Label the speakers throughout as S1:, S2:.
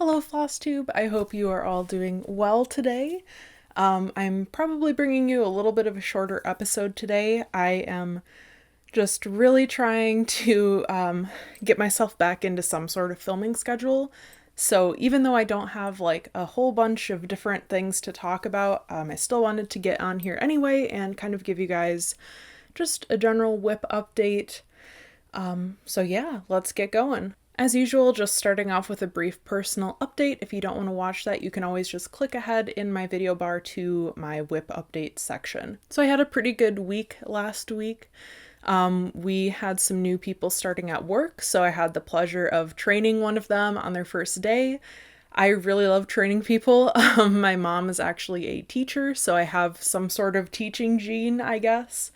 S1: Hello, Flosstube. I hope you are all doing well today. I'm probably bringing you a little bit of a shorter episode today. I am just really trying to get myself back into some sort of filming schedule. So even though I don't have like a whole bunch of different things to talk about, I still wanted to get on here anyway and kind of give you guys just a general whip update. So yeah, let's get going. As usual, just starting off with a brief personal update. If you don't want to watch that, you can always just click ahead in my video bar to my whip update section. So I had a pretty good week last week. We had some new people starting at work, so I had the pleasure of training one of them on their first day. I really love training people. My mom is actually a teacher, so I have some sort of teaching gene, I guess.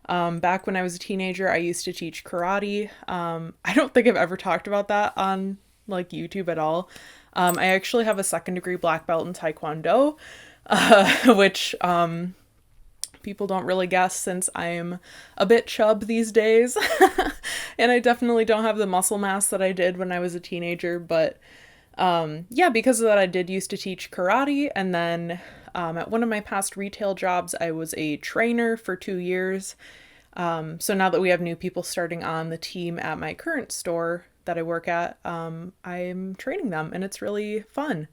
S1: Back when I was a teenager, I used to teach karate. I don't think I've ever talked about that on like YouTube at all. I actually have a second degree black belt in Taekwondo, which people don't really guess since I'm a bit chub these days. And I definitely don't have the muscle mass that I did when I was a teenager. But yeah, because of that, I did used to teach karate. And then at one of my past retail jobs, I was a trainer for 2 years. So now that we have new people starting on the team at my current store that I work at, I'm training them and it's really fun.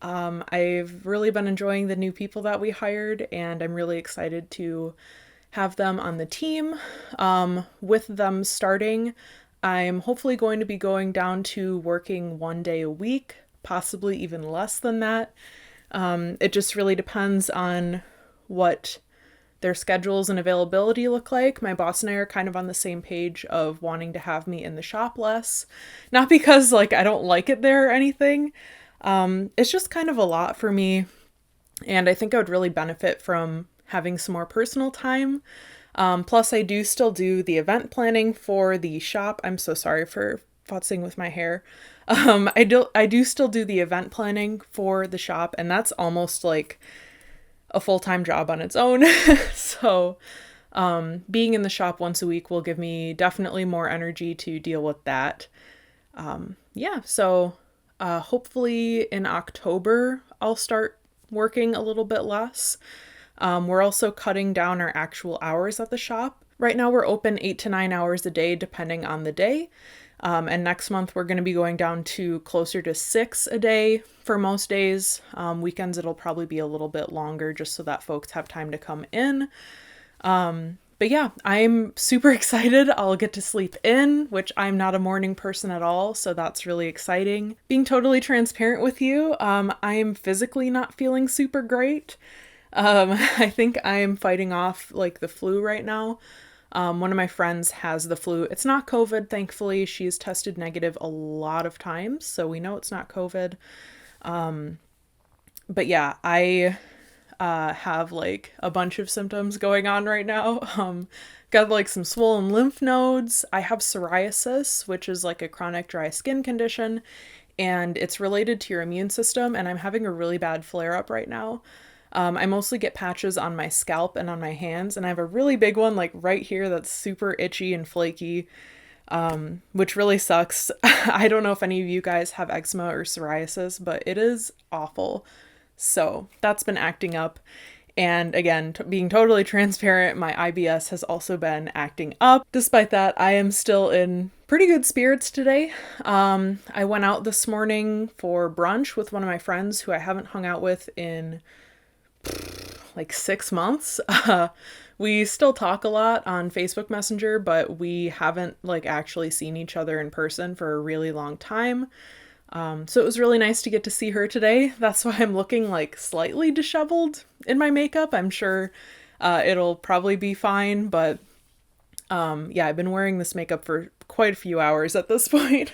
S1: I've really been enjoying the new people that we hired and I'm really excited to have them on the team. With them starting, I'm hopefully going to be going down to working 1 day a week, possibly even less than that. It just really depends on what their schedules and availability look like. My boss and I are kind of on the same page of wanting to have me in the shop less. Not because like I don't like it there or anything. It's just kind of a lot for me. And I think I would really benefit from having some more personal time. Plus I do still do the event planning for the shop. I'm so sorry for futzing with my hair. I do still do the event planning for the shop, and that's almost like a full-time job on its own. So being in the shop once a week will give me definitely more energy to deal with that. Yeah, so hopefully in October I'll start working a little bit less. We're also cutting down our actual hours at the shop. Right now we're open 8 to 9 hours a day depending on the day. And next month we're going to be going down to closer to 6 a day for most days. Weekends it'll probably be a little bit longer just so that folks have time to come in. But yeah, I'm super excited. I'll get to sleep in, which I'm not a morning person at all, so that's really exciting. Being totally transparent with you, I am physically not feeling super great. I think I'm fighting off like the flu right now. One of my friends has the flu. It's not COVID, thankfully. She's tested negative a lot of times, so we know it's not COVID. But yeah, I have like a bunch of symptoms going on right now. Got like some swollen lymph nodes. I have psoriasis, which is like a chronic dry skin condition, and it's related to your immune system, and I'm having a really bad flare-up right now. I mostly get patches on my scalp and on my hands, and I have a really big one like right here that's super itchy and flaky, which really sucks. I don't know if any of you guys have eczema or psoriasis, but it is awful. So that's been acting up. And again, being totally transparent, my IBS has also been acting up. Despite that, I am still in pretty good spirits today. I went out this morning for brunch with one of my friends who I haven't hung out with in like 6 months. We still talk a lot on Facebook Messenger, but we haven't like actually seen each other in person for a really long time. So it was really nice to get to see her today. That's why I'm looking like slightly disheveled in my makeup. I'm sure it'll probably be fine, but yeah, I've been wearing this makeup for quite a few hours at this point.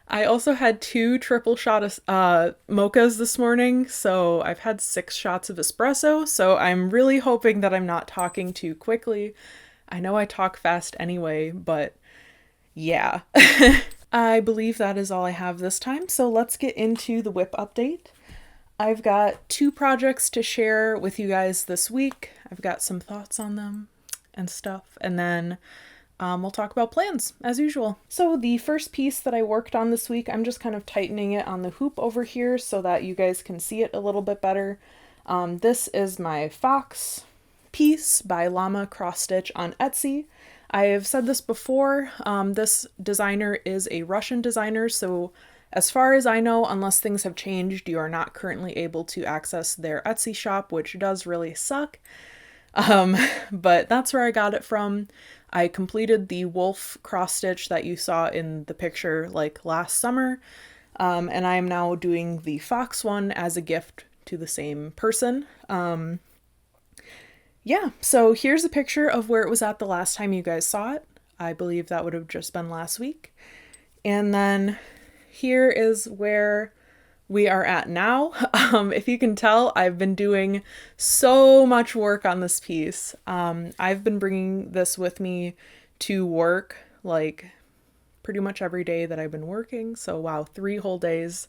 S1: I also had 2 triple shot mochas this morning, so I've had 6 shots of espresso, so I'm really hoping that I'm not talking too quickly. I know I talk fast anyway, but yeah. I believe that is all I have this time, so let's get into the whip update. I've got 2 projects to share with you guys this week. I've got some thoughts on them and stuff, and then we'll talk about plans as usual. So the first piece that I worked on this week, I'm just kind of tightening it on the hoop over here so that you guys can see it a little bit better. This is my Fox piece by Llama Cross Stitch on Etsy. I have said this before, this designer is a Russian designer, so as far as I know, unless things have changed, you are not currently able to access their Etsy shop, which does really suck. But that's where I got it from. I completed the wolf cross stitch that you saw in the picture like last summer, and I am now doing the fox one as a gift to the same person. Yeah, so here's a picture of where it was at the last time you guys saw it. I believe that would have just been last week. And then here is where we are at now. If you can tell, I've been doing so much work on this piece. I've been bringing this with me to work like pretty much every day that I've been working. So wow, 3 whole days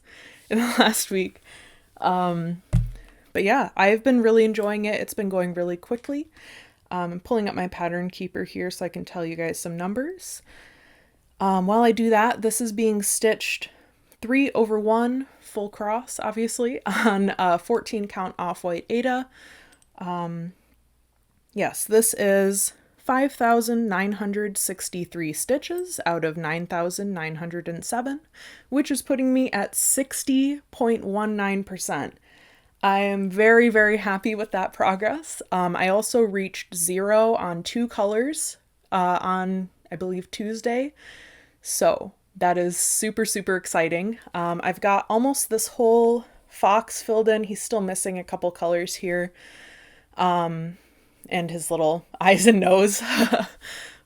S1: in the last week. But yeah, I've been really enjoying it. It's been going really quickly. I'm pulling up my pattern keeper here so I can tell you guys some numbers. While I do that, this is being stitched 3/1 full cross, obviously, on a 14 count off-white Aida. Yes, this is 5,963 stitches out of 9,907, which is putting me at 60.19%. I am very, very happy with that progress. I also reached 0 on 2 colors on, I believe, Tuesday. So that is super, super exciting. I've got almost this whole fox filled in. He's still missing a couple colors here. And his little eyes and nose.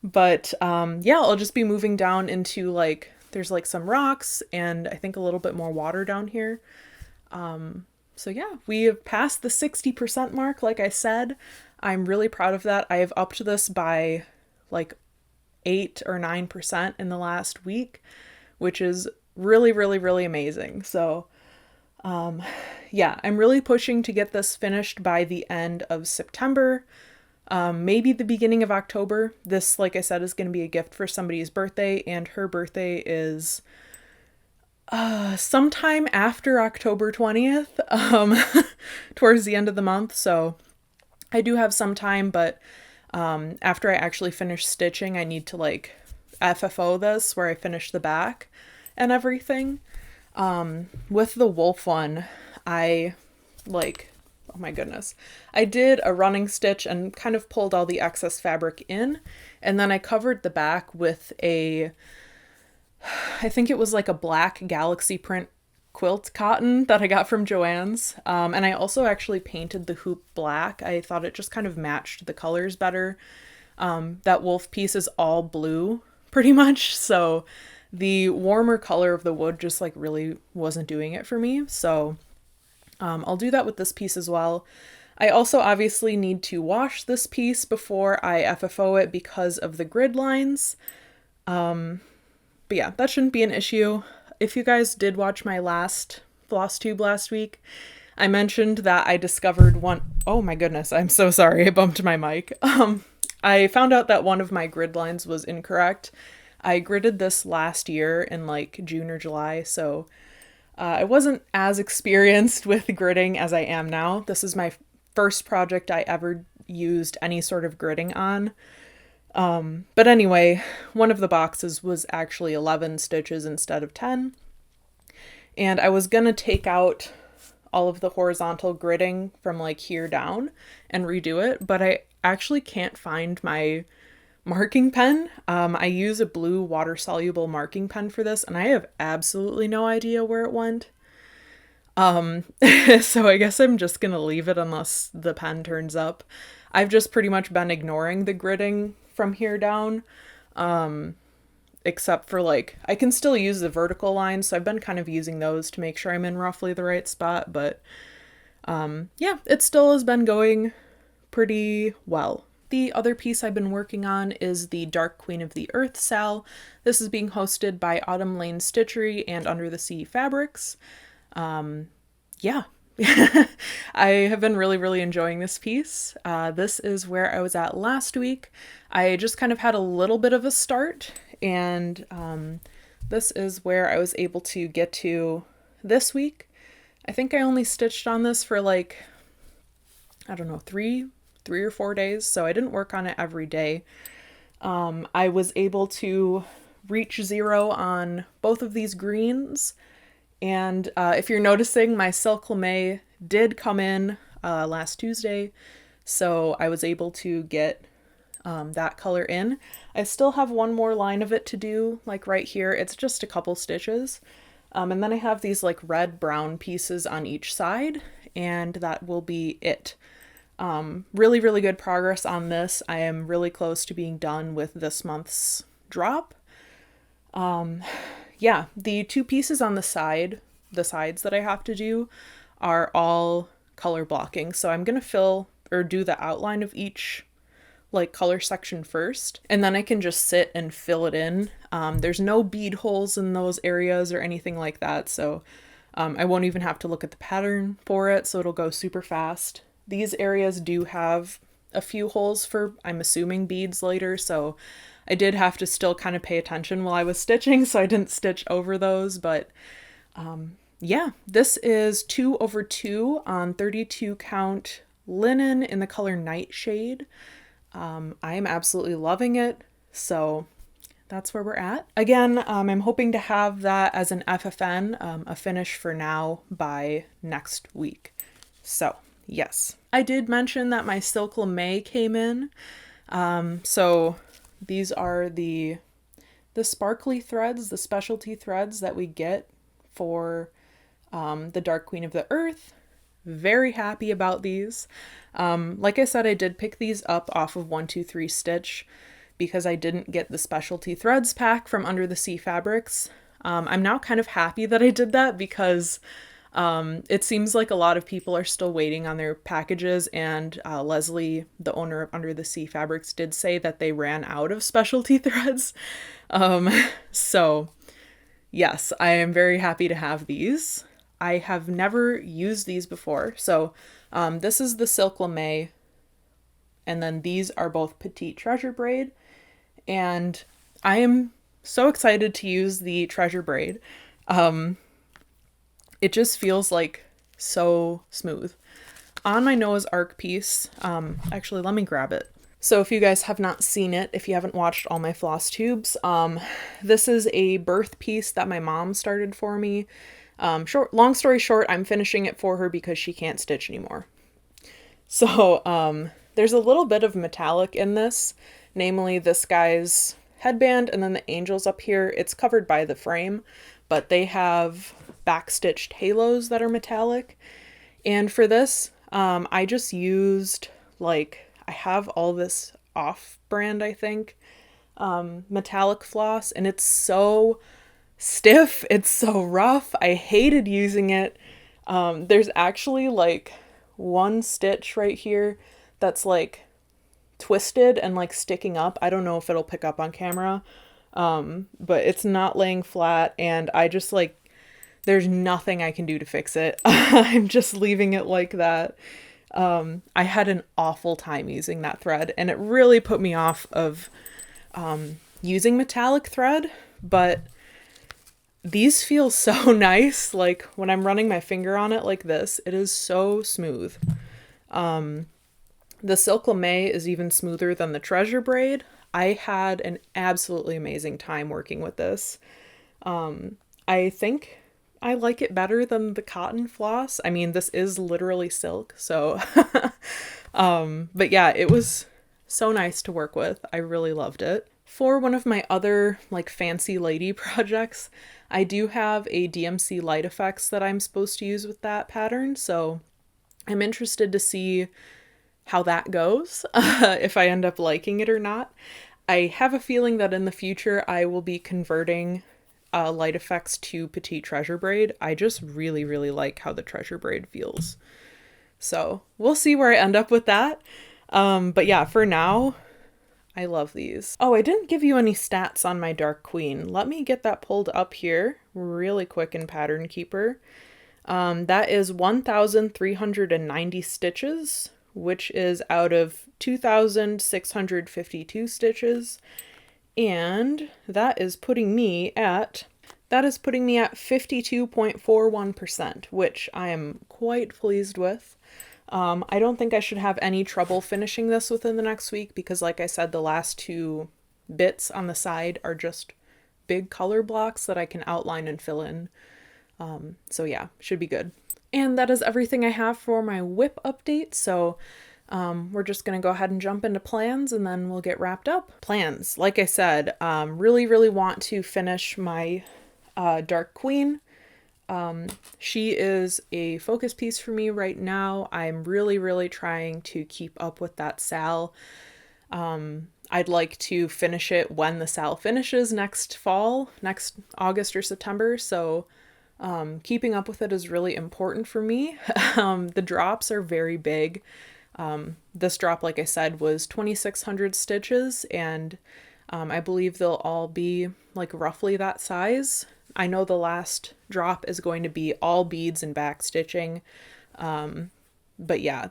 S1: But yeah, I'll just be moving down into like, there's like some rocks and I think a little bit more water down here. So yeah, we have passed the 60% mark, like I said. I'm really proud of that. I have upped this by like 8 or 9% in the last week, which is really, really, really amazing. So yeah, I'm really pushing to get this finished by the end of September, maybe the beginning of October. This, like I said, is going to be a gift for somebody's birthday, and her birthday is sometime after October 20th, towards the end of the month. So I do have some time, but after I actually finish stitching, I need to like FFO this where I finish the back and everything. With the wolf one, I like, oh my goodness, I did a running stitch and kind of pulled all the excess fabric in, and then I covered the back with I think it was like a black galaxy print quilt cotton that I got from Joann's. And I also actually painted the hoop black. I thought it just kind of matched the colors better. That wolf piece is all blue pretty much. So the warmer color of the wood just like really wasn't doing it for me. So I'll do that with this piece as well. I also obviously need to wash this piece before I FFO it because of the grid lines. But yeah, that shouldn't be an issue. If you guys did watch my last Flosstube last week, I mentioned that I discovered one. Oh my goodness, I'm so sorry. I bumped my mic. I found out that one of my grid lines was incorrect. I gridded this last year in like June or July, so I wasn't as experienced with gridding as I am now. This is my first project I ever used any sort of gridding on. But anyway, one of the boxes was actually 11 stitches instead of 10. And I was gonna take out all of the horizontal gridding from like here down and redo it, but I actually can't find my marking pen. I use a blue water-soluble marking pen for this, and I have absolutely no idea where it went. So I guess I'm just gonna leave it unless the pen turns up. I've just pretty much been ignoring the gridding from here down, except for like, I can still use the vertical lines, so I've been kind of using those to make sure I'm in roughly the right spot, but yeah, it still has been going pretty well. The other piece I've been working on is the Dark Queen of the Earth Sal. This is being hosted by Autumn Lane Stitchery and Under the Sea Fabrics. Yeah, I have been really, really enjoying this piece. This is where I was at last week. I just kind of had a little bit of a start, and this is where I was able to get to this week. I think I only stitched on this for like, I don't know, three or 4 days, so I didn't work on it every day. I was able to reach 0 on both of these greens. And if you're noticing, my Silk Lame did come in last Tuesday, so I was able to get that color in. I still have one more line of it to do, like right here. It's just a couple stitches. And then I have these like red-brown pieces on each side, and that will be it. Really, really good progress on this. I am really close to being done with this month's drop. Yeah, the 2 pieces on the sides that I have to do are all color blocking. So I'm going to fill or do the outline of each like color section first, and then I can just sit and fill it in. There's no bead holes in those areas or anything like that. So I won't even have to look at the pattern for it. So it'll go super fast. These areas do have a few holes for, I'm assuming, beads later. So I did have to still kind of pay attention while I was stitching, so I didn't stitch over those, but yeah, this is 2/2 on 32 count linen in the color Nightshade. I am absolutely loving it, so that's where we're at. Again, I'm hoping to have that as an FFN, a finish for now, by next week. So yes, I did mention that my Silk Lame came in, so these are the sparkly threads, the specialty threads that we get for the Dark Queen of the Earth. Very happy about these. Like I said, I did pick these up off of 123 Stitch because I didn't get the specialty threads pack from Under the Sea Fabrics. I'm now kind of happy that I did that because it seems like a lot of people are still waiting on their packages, and Leslie, the owner of Under the Sea Fabrics, did say that they ran out of specialty threads. So yes, I am very happy to have these. I have never used these before. So this is the Silk Lame, and then these are both Petite Treasure Braid, and I am so excited to use the Treasure Braid. It just feels like so smooth. On my Noah's Ark piece, actually, let me grab it. So if you guys have not seen it, if you haven't watched all my Flosstubes, this is a birth piece that my mom started for me. Long story short, I'm finishing it for her because she can't stitch anymore. So there's a little bit of metallic in this, namely this guy's headband and then the angels up here. It's covered by the frame, but they have backstitched halos that are metallic. And for this, I just used, like, I have all this off-brand, I think, metallic floss, and it's so stiff, it's so rough. I hated using it. There's actually, like, one stitch right here that's, like, twisted and, like, sticking up. I don't know if it'll pick up on camera, but it's not laying flat, and I just, like, there's nothing I can do to fix it. I'm just leaving it like that. I had an awful time using that thread, and it really put me off of using metallic thread, but these feel so nice. Like, when I'm running my finger on it like this, it is so smooth. The Silk Lame is even smoother than the Treasure Braid. I had an absolutely amazing time working with this. I think I like it better than the cotton floss. I mean, this is literally silk, so but yeah, it was so nice to work with. I really loved it. For one of my other, like, fancy lady projects, I do have a DMC light effects that I'm supposed to use with that pattern, so I'm interested to see how that goes, if I end up liking it or not. I have a feeling that in the future I will be converting light effects to Petite Treasure Braid. I just really, really like how the Treasure Braid feels. So we'll see where I end up with that. But yeah, for now, I love these. Oh, I didn't give you any stats on my Dark Queen. Let me get that pulled up here really quick in Pattern Keeper. That is 1,390 stitches, which is out of 2,652 stitches. And that is putting me at 52.41%, which I am quite pleased with. I don't think I should have any trouble finishing this within the next week because, like I said, the last two bits on the side are just big color blocks that I can outline and fill in. So yeah, should be good. And that is everything I have for my whip update. So we're just going to go ahead and jump into plans and then we'll get wrapped up. Plans, like I said, really want to finish my Dark Queen. She is a focus piece for me right now. I'm really trying to keep up with that Sal. I'd like to finish it when the Sal finishes next fall, next August or September. So keeping up with it is really important for me. The drops are very big. This drop, like I said, was 2,600 stitches, and I believe they'll all be like roughly that size. I know the last drop is going to be all beads and back stitching. But yeah,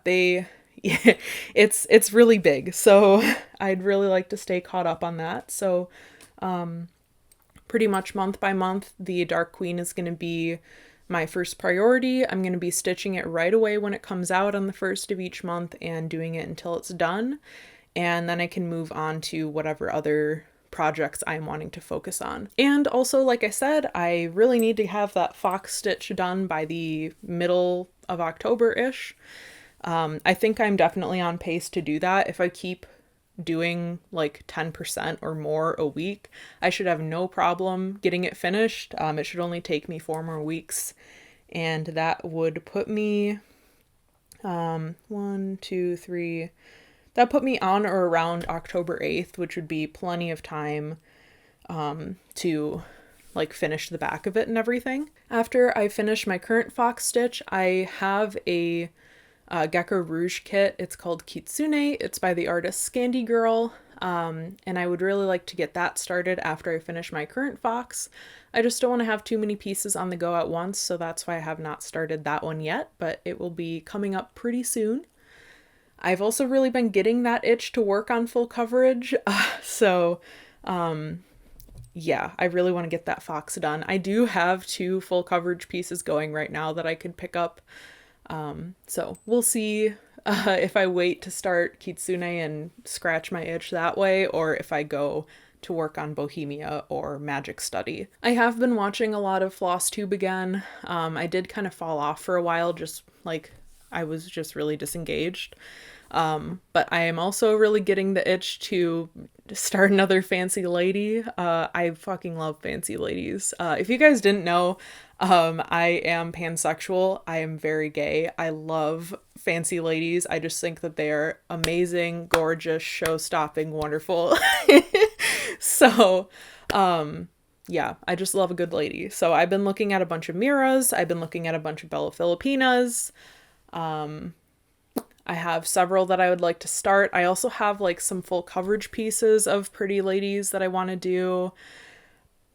S1: it's really big. So I'd really like to stay caught up on that. So, pretty much month by month, the Dark Queen is going to be my first priority. I'm going to be stitching it right away when it comes out on the first of each month and doing it until it's done. And then I can move on to whatever other projects I'm wanting to focus on. And also, like I said, I really need to have that fox stitch done by the middle of October-ish. I think I'm definitely on pace to do that. If I keep doing like 10% or more a week, I should have no problem getting it finished. It should only take me 4 more weeks, and that would put me that put me on or around October 8th, which would be plenty of time to like finish the back of it and everything. After I finish my current fox stitch, I have a Gecko Rouge kit. It's called Kitsune. It's by the artist Scandy Girl, and I would really like to get that started after I finish my current fox. I just don't want to have too many pieces on the go at once, so that's why I have not started that one yet, but it will be coming up pretty soon. I've also really been getting that itch to work on full coverage, yeah, I really want to get that fox done. I do have 2 full coverage pieces going right now that I could pick up. So we'll see if I wait to start Kitsune and scratch my itch that way, or if I go to work on Bohemia or Magic Study. I have been watching a lot of Flosstube again. I did kind of fall off for a while, just like I was just really disengaged. But I am also really getting the itch to start another Fancy Lady. I fucking love Fancy Ladies. If you guys didn't know, I am pansexual. I am very gay. I love Fancy Ladies. I just think that they are amazing, gorgeous, show-stopping, wonderful. So, yeah, I just love a good lady. So I've been looking at a bunch of Miras. I've been looking at a bunch of Bella Filipinas. I have several that I would like to start. I also have like some full coverage pieces of Pretty Ladies that I want to do.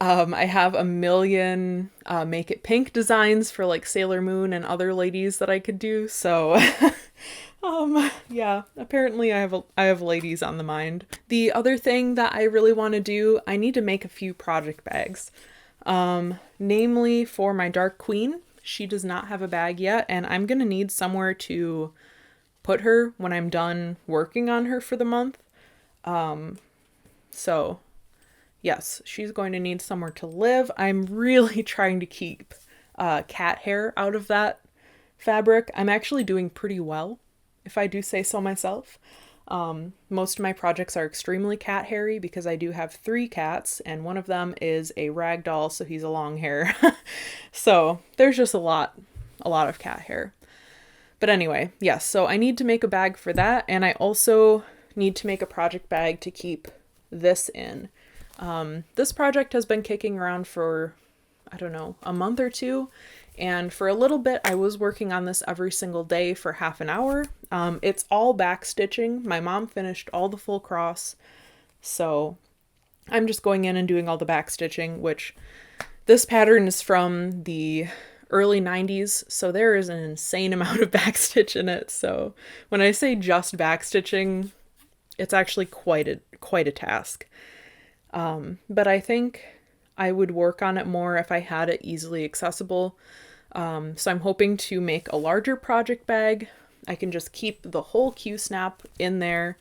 S1: I have a million Make It Pink designs for like Sailor Moon and other ladies that I could do. So yeah, apparently I have ladies on the mind. The other thing that I really want to do, I need to make a few project bags. Namely for my Dark Queen. She does not have a bag yet, and I'm going to need somewhere to put her when I'm done working on her for the month. So yes, she's going to need somewhere to live. I'm really trying to keep cat hair out of that fabric. I'm actually doing pretty well, if I do say so myself. Most of my projects are extremely cat hairy because I do have 3 cats, and one of them is a ragdoll, so he's a long hair. So there's just a lot of cat hair. But anyway, yes, so I need to make a bag for that, and I also need to make a project bag to keep this in. This project has been kicking around for, I don't know, a month or 2, and for a little bit I was working on this every single day for half an hour. It's all back stitching. My mom finished all the full cross, so I'm just going in and doing all the back stitching, which this pattern is from the early 90s, so there is an insane amount of backstitch in it. So when I say just backstitching, it's actually quite a task. But I think I would work on it more if I had it easily accessible. So I'm hoping to make a larger project bag. I can just keep the whole Q-snap in there,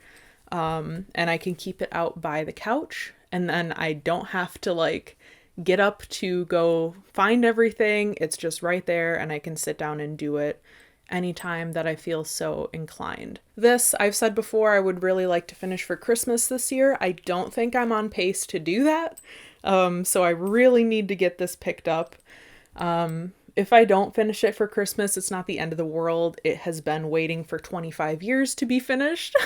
S1: and I can keep it out by the couch, and then I don't have to like get up to go find everything. It's just right there, and I can sit down and do it anytime that I feel so inclined. This, I've said before, I would really like to finish for Christmas this year. I don't think I'm on pace to do that, so I really need to get this picked up. If I don't finish it for Christmas, it's not the end of the world. It has been waiting for 25 years to be finished.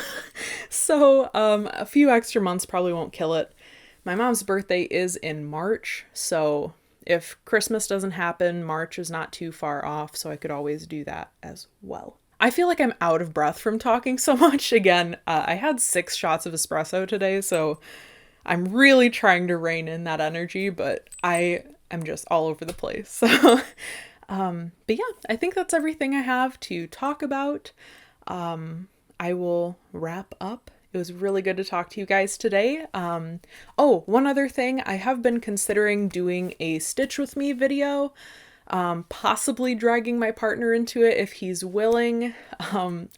S1: So a few extra months probably won't kill it. My mom's birthday is in March, so if Christmas doesn't happen, March is not too far off, so I could always do that as well. I feel like I'm out of breath from talking so much. Again, I had 6 shots of espresso today, so I'm really trying to rein in that energy, but I'm just all over the place. So, but yeah, I think that's everything I have to talk about. I will wrap up. It was really good to talk to you guys today. Oh, one other thing, I have been considering doing a Stitch With Me video, possibly dragging my partner into it if he's willing.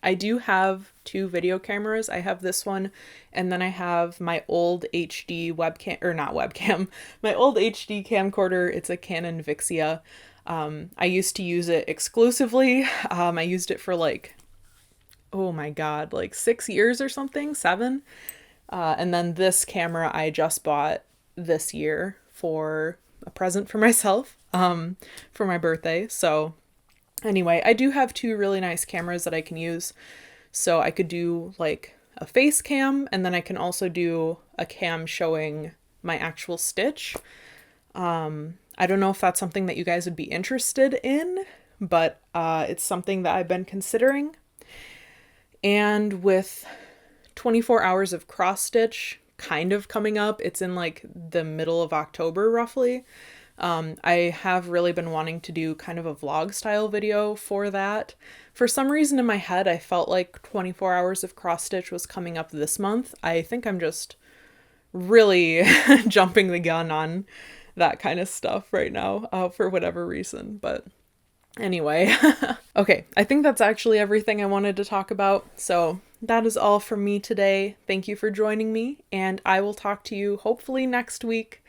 S1: I do have 2 video cameras. I have this one, and then I have my old HD webcam, or not webcam, my old HD camcorder. It's a Canon Vixia. I used to use it exclusively. I used it for like, oh my God, like 6 years or something, 7. And then this camera I just bought this year for a present for myself, for my birthday. So anyway, I do have 2 really nice cameras that I can use. So I could do like a face cam, and then I can also do a cam showing my actual stitch. I don't know if that's something that you guys would be interested in, but it's something that I've been considering. And with 24 hours of cross stitch kind of coming up, it's in like the middle of October roughly. I have really been wanting to do kind of a vlog style video for that. For some reason in my head, I felt like 24 hours of cross stitch was coming up this month. I think I'm just really jumping the gun on that kind of stuff right now, for whatever reason, but anyway. Okay, I think that's actually everything I wanted to talk about. So that is all from me today. Thank you for joining me, and I will talk to you hopefully next week.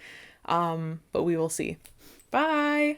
S1: But we will see. Bye!